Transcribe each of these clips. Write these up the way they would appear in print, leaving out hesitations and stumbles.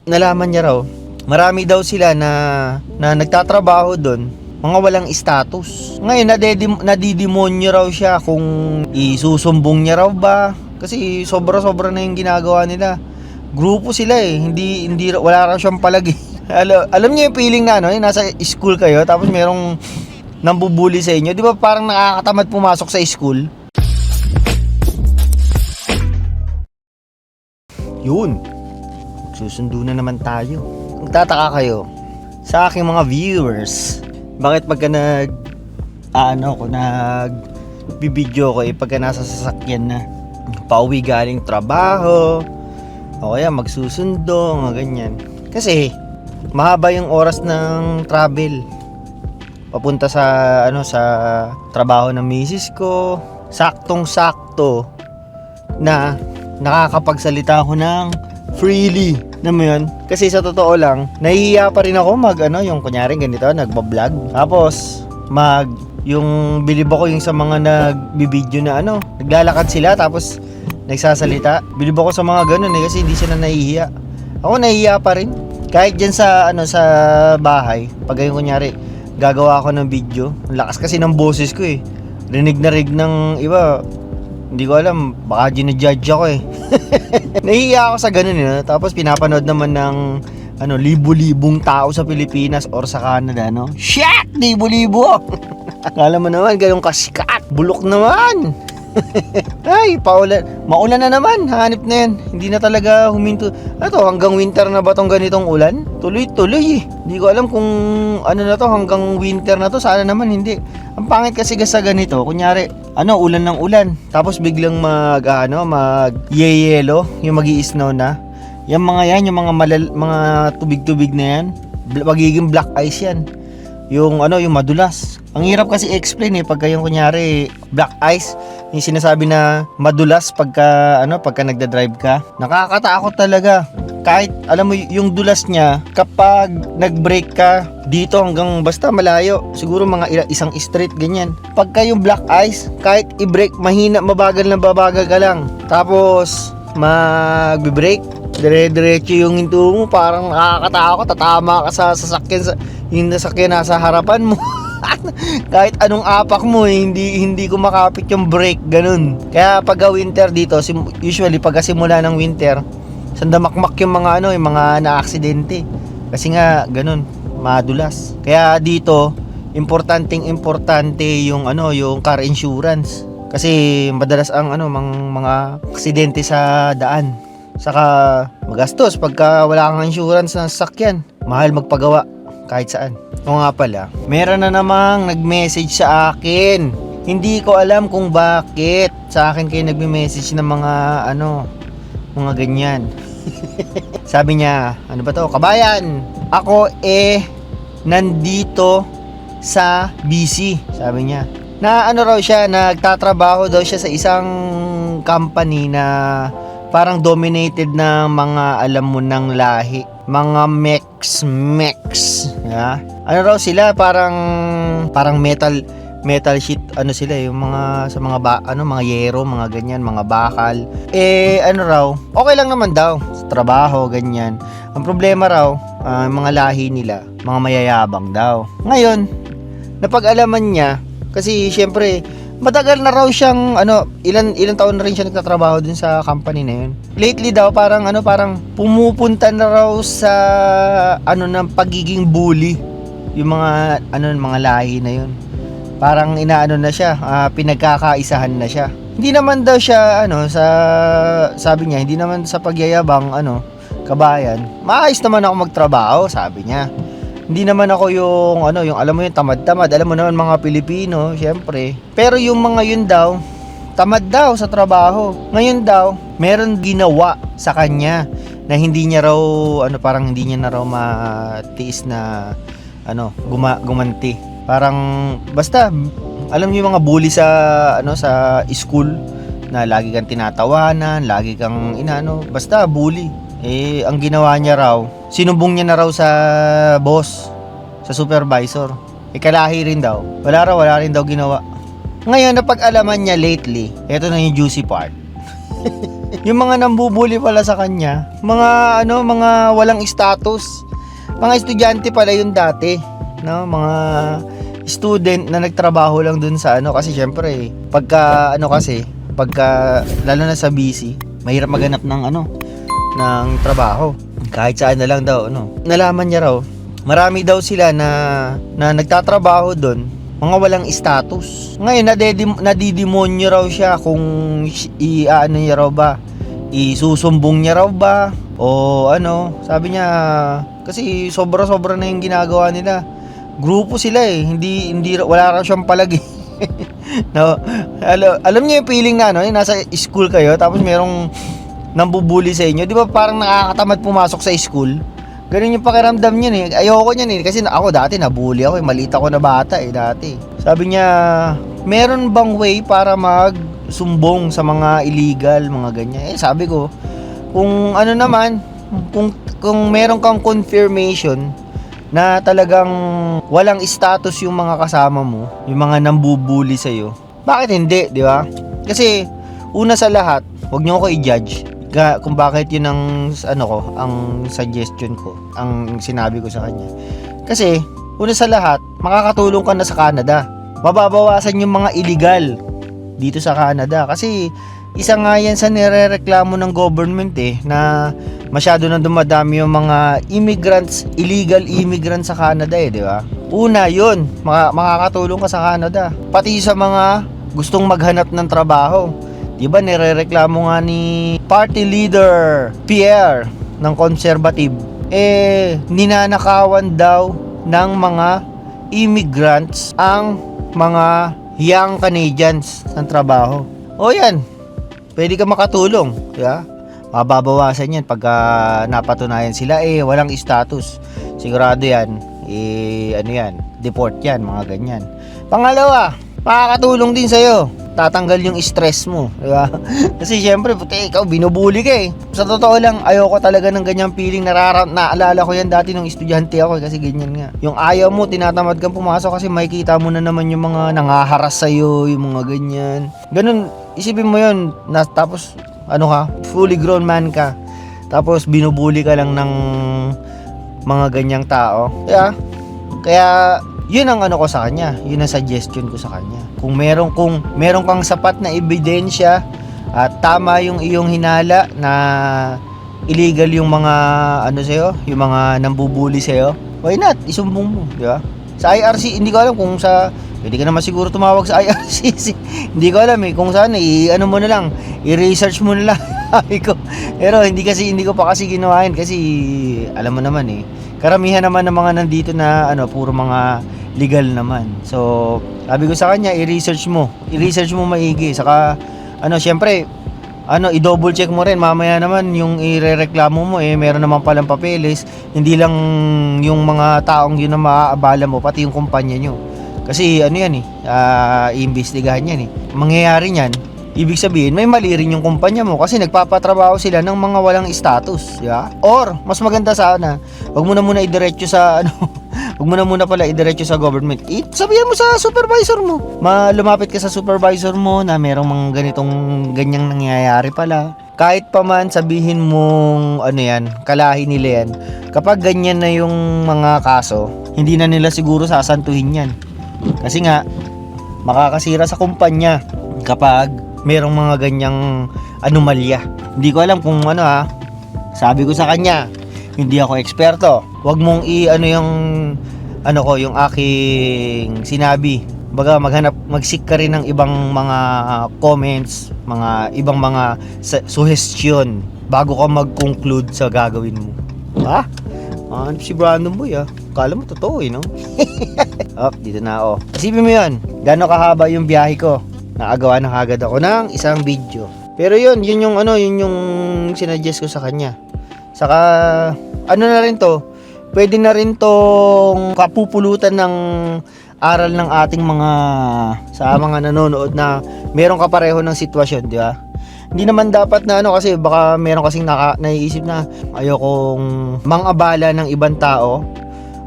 nalaman niya raw, marami daw sila na nagtatrabaho doon, mga walang status. Ngayon nadidemonyo raw siya kung isusumbong niya raw ba, kasi sobra-sobra na yung ginagawa nila. Grupo sila hindi wala raw siyang palagi. Alam niyo yung feeling na yung nasa school kayo tapos merong nambubuli sa inyo, di ba parang nakakatamad pumasok sa school? Yun, susundo na naman tayo. Magtataka kayo sa aking mga viewers, bakit pagka bibidyo ko pagka nasa sasakyan na pauwi galing trabaho o kaya magsusundo, mga ganyan. Kasi mahaba yung oras ng travel papunta sa sa trabaho ng misis ko. Saktong-sakto na nakakapagsalita ako ng freely. Alam mo yun? Kasi sa totoo lang, nahihiya pa rin ako yung kunyari ganito, nagbablog. Tapos, yung bilib ako yung sa mga nagbibideo na naglalakad sila tapos nagsasalita. Bilib ako sa mga ganun kasi hindi sila nahihiya. Ako nahihiya pa rin. Kahit dyan sa bahay, pag yung kunyari, gagawa ako ng video. Ang lakas kasi ng boses ko Rinig na rig ng iba. Hindi ko alam, baka ginajudge ako Nahihiya ako sa ganun Tapos pinapanood naman ng libo-libong tao sa Pilipinas or sa Canada Shit! Libo-libo! Akala mo naman ganun kasikat. Bulok naman. Ay, maulan na naman. Hanip na yan. Hindi na talaga huminto. Hanggang winter na ba tong ganitong ulan? Tuloy-tuloy Hindi ko alam kung hanggang winter na to. Sana naman hindi. Ang pangit kasi sa ganito, kunyari, ulan ng ulan. Tapos biglang mag-yeyelo, yung magi-snow na. Yung mga mga tubig-tubig na yan, magiging black ice yan. Yung madulas. Ang hirap kasi explain pagka yung kunyari black ice, yung sinasabi na madulas pagka nagda-drive ka. Nakakatakot talaga. Kahit alam mo yung dulas niya, kapag nag-brake ka dito hanggang basta malayo, siguro mga isang street ganyan. Pagka yung black ice, kahit i-brake mahina, mabagal na babagal ka lang. Tapos magbe-brake, dire-diretso yung hinto mo, parang nakakatakot, tatama ka sa sasakyan yung sasakyan nasa harapan mo. Kahit anong apak mo hindi kumakapit yung brake, ganun. Kaya pag winter dito, usually pagka simula ng winter, sandamakmak yung mga yung mga na-aksidente. Kasi nga ganun, madulas. Kaya dito, importante yung yung car insurance. Kasi madalas ang mga aksidente sa daan. Saka magastos pagka wala kang insurance na sasakyan. Mahal magpagawa kahit saan. O nga pala, meron na namang nag-message sa akin. Hindi ko alam kung bakit sa akin kayo nagme-message ng mga mga ganyan. Sabi niya, kabayan, ako nandito sa BC, sabi niya. Na raw siya, nagtatrabaho daw siya sa isang company na parang dominated na mga alam mo ng lahi, mga mex raw sila, parang metal sheet sila yung mga sa mga yero, mga ganyan, mga bakal. Raw, okay lang naman daw sa trabaho, ganyan. Ang problema raw, mga lahi nila, mga mayayabang daw. Ngayon, napag-alaman niya kasi syempre matagal na raw siyang ilang taon na rin siya nagtatrabaho dun sa company na yun. Lately daw parang pumupunta na raw sa ng pagiging bully yung mga mga lahi na yun. Parang na siya, pinagkakaisahan na siya. Hindi naman daw siya sabi niya, hindi naman sa pagyayabang kabayan. Maayos naman ako magtrabaho, sabi niya. Hindi naman ako yung alam mo yung tamad-tamad. Alam mo naman mga Pilipino, syempre. Pero yung mga yun daw, tamad daw sa trabaho. Ngayon daw, meron ginawa sa kanya na hindi niya raw parang hindi niya na raw matiis na gumanti. Parang basta alam niyo yung mga bully sa sa school na lagi kang tinatawanan, lagi kang basta bully. Ang ginawa niya raw, sinumbong niya na raw sa boss, sa supervisor. Kalahi rin daw. Wala rin daw ginawa. Ngayon, napag-alaman niya lately, eto na yung juicy part. Yung mga nambubuli pala sa kanya, mga walang status. Mga estudyante pala yun dati, no? Mga student na nagtrabaho lang dun sa kasi syempre, pagka lalo na sa BC, mahirap maghanap ng trabaho. Kahit saan na lang daw, Nalaman niya raw, marami daw sila na nagtatrabaho doon, mga walang status. Ngayon, nadidemonyo raw siya kung niya raw ba, isusumbong niya raw ba, o sabi niya, kasi sobra-sobra na yung ginagawa nila. Grupo sila hindi wala raw siyang palagi. No, alam niyo yung feeling na nasa school kayo, tapos merong nambubuli sa inyo, di ba parang nakakatamad pumasok sa school? Ganun yung pakiramdam niyan Ayoko niyan kasi ako dati nabully ako maliit ako na bata dati. Sabi niya, meron bang way para magsumbong sa mga illegal, mga ganyan? Sabi ko, kung kung meron kang confirmation na talagang walang status yung mga kasama mo, yung mga nambubuli sa'yo, bakit hindi, di ba? Kasi una sa lahat, huwag niyo ako i-judge kung bakit yun ang ang suggestion ko, ang sinabi ko sa kanya. Kasi una sa lahat, makakatulong ka na sa Canada. Mababawasan yung mga illegal dito sa Canada kasi isa nga yan sa nirereklamo ng government na masyado na dumadami yung mga illegal immigrants sa Canada di ba? Una yun, makakatulong ka sa Canada. Pati sa mga gustong maghanap ng trabaho. Diba nirereklamo nga ni party leader Pierre ng Conservative, ninanakawan daw ng mga immigrants ang mga young Canadians ng trabaho. O yan, pwede ka makatulong, diba? Mababawasan yan pagka napatunayan sila walang status. Sigurado yan, deport yan, mga ganyan. Pangalawa, makakatulong din sa'yo, tatanggal yung stress mo, di ba? Kasi syempre, ikaw binubuli ka Sa totoo lang, ayoko talaga ng ganyang feeling. Naalala ko yan dati nung estudyante ako kasi ganyan nga. Yung ayaw mo, tinatamad kang pumasok kasi makikita mo na naman yung mga nangaharas sa'yo, yung mga ganyan. Ganun, isipin mo yun, tapos, fully grown man ka. Tapos, binubuli ka lang ng mga ganyang tao. Kaya, yun ang ko sa kanya, yun ang suggestion ko sa kanya. Kung meron kang sapat na ebidensya at tama yung iyong hinala na illegal yung mga sa'yo, yung mga nambubuli sa'yo, why not? Isumbong mo, di ba? Sa IRC, hindi ko alam kung pwede ka naman siguro tumawag sa IRC. Hindi ko alam kung saan mo na lang, i-research mo na lang. Pero hindi ko pa kasi ginawa yun kasi alam mo naman karamihan naman ng mga nandito na puro mga legal naman. So, sabi ko sa kanya, i-research mo maigi. Saka syempre, i-double check mo rin. Mamaya naman yung irereklamo mo meron naman palang papeles. Hindi lang yung mga taong yun na maaabala mo, pati yung kumpanya nyo. Kasi iimbestigahan yan Mangyayari niyan, ibig sabihin may mali rin yung kumpanya mo kasi nagpapatrabaho sila ng mga walang status, yeah? Or mas maganda sana, wag mo na muna idiretso sa wag mo na muna pala idiretso sa government. Sabihan mo sa supervisor mo. Lumapit ka sa supervisor mo na merong mga ganyang nangyayari pala. Kahit pa man sabihin mong kalahi nila yan. Kapag ganyan na yung mga kaso, hindi na nila siguro sasantuhin yan. Kasi nga makakasira sa kumpanya kapag merong mga ganyang anomalya. Hindi ko alam kung sabi ko sa kanya, hindi ako eksperto. Huwag mong yung aking sinabi. Baga mag-seek ka rin ng ibang mga comments, mga ibang mga suggestion bago ka mag-conclude sa gagawin mo. Si Brandon Boy Kala mo totoo no? Dito na ako. Isipin mo yun, gano'ng kahaba yung biyahe ko. Nakagawa na kagad ako ng isang video. Pero yun yung sinuggest ko sa kanya. Saka na rin to, pwede na rin tong kapupulutan ng aral ng ating mga nanonood na meron kapareho ng sitwasyon, di ba? Hindi naman dapat na kasi baka meron kasing naiisip na ayokong mangabala ng ibang tao.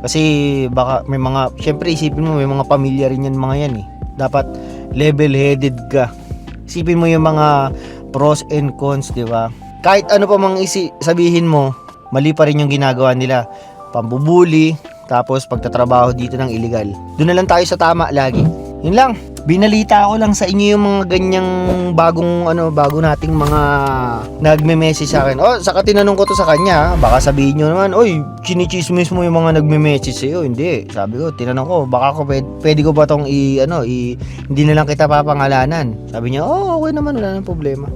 Kasi baka may syempre isipin mo may mga pamilya rin yan mga yan Dapat level-headed ka. Isipin mo yung mga pros and cons, di ba? Kahit ano pa mang sabihin mo, mali pa rin yung ginagawa nila. Pambubuli, tapos pagtatrabaho dito ng illegal. Doon na lang tayo sa tama lagi. Yun lang. Binalita ko lang sa inyo yung mga ganyang bago nating mga nagme-message sa akin. Saka tinanong ko to sa kanya, baka sabihin nyo naman, oy, chinichismis mo yung mga nagme-message sa'yo. Hindi, sabi ko, tinanong ko, baka pwede ko ba tong hindi na lang kita papangalanan. Sabi niya, okay naman, wala nang problema.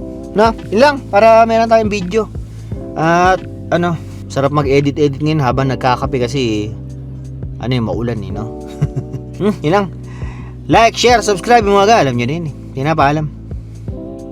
Yun lang, para meron tayong video. At sarap mag-edit ngayon habang nagkakape kasi maulan no? Yun lang. Like, share, subscribe yung mga alam nyo din. Pinapaalam.